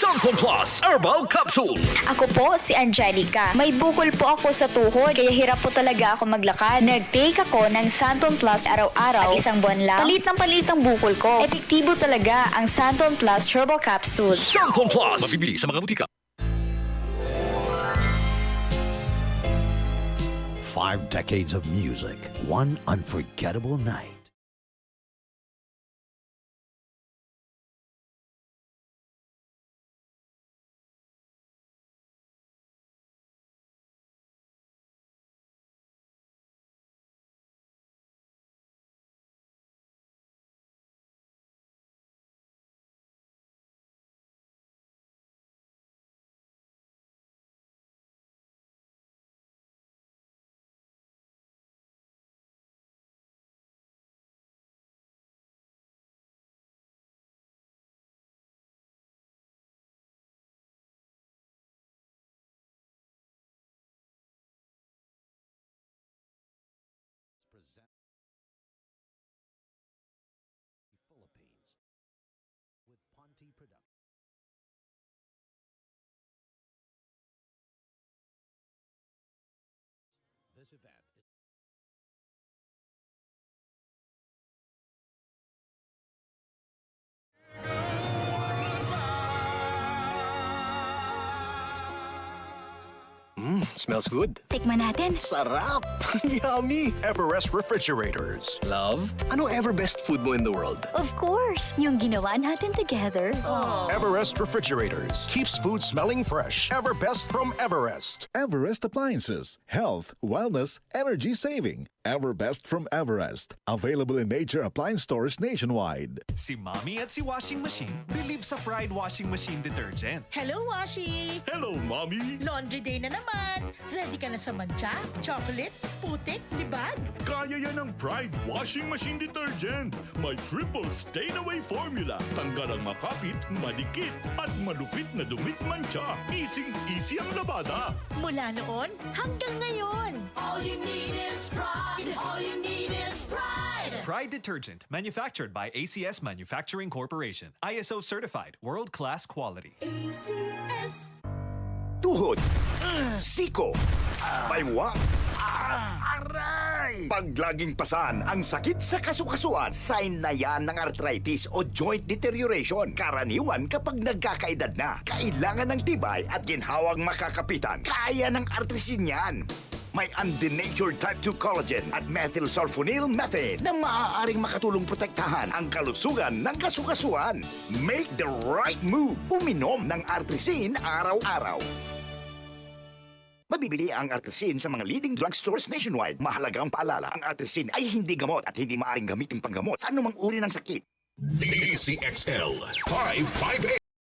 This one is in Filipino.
Santon Plus Herbal Capsule. Ako po si Angelica. May bukol po ako sa tuhod, kaya hirap po talaga ako maglakad. Nag-take ako ng Santon Plus araw-araw at isang buwan lang. Palit ang bukol ko. Epektibo talaga ang Santon Plus Herbal Capsule. Santon Plus. Mabibili sa mga butika. 5 decades of music, one unforgettable night. Philippines with Ponte Production. This event is Smells good. Tikman natin. Sarap! Yummy! Everest Refrigerators. Love, ano ever best food mo in the world? Of course, yung ginawa natin together. Everest Refrigerators. Keeps food smelling fresh. Ever best from Everest. Everest Appliances. Health, wellness, energy saving. Everbest from Everest. Available in major appliance stores nationwide. Si Mommy at si Washing Machine believe sa Pride Washing Machine Detergent. Hello, Washi! Hello, Mommy. Laundry day na naman. Ready ka na sa mancha, chocolate, putik, libag? Kaya yan ng Pride Washing Machine Detergent. May triple stain-away formula. Tanggal ang makapit, madikit, at malupit na dumit mancha. Easy ang labada. Mula noon hanggang ngayon. All you need is pride. All you need is pride. Pride Detergent, manufactured by ACS Manufacturing Corporation. ISO certified, world-class quality. ACS. Tuhod, siko, baywang, aray! Pag laging pasan ang sakit sa kasukasuan, sign na yan ng arthritis o joint deterioration. Karaniwan kapag nagkakaedad na, kailangan ng tibay at ginhawang makakapitan. Kaya ng artrisin yan. May undenatured type 2 collagen at methylsulfonyl methane na maaaring makatulong protektahan ang kalusugan ng kasukasuan. Make the right move. Uminom ng artrisin araw-araw. Mabibili ang artrisin sa mga leading drugstores nationwide. Mahalagang paalala, ang artrisin ay hindi gamot at hindi maaaring gamitin panggamot sa anumang uri ng sakit. DCXL 558.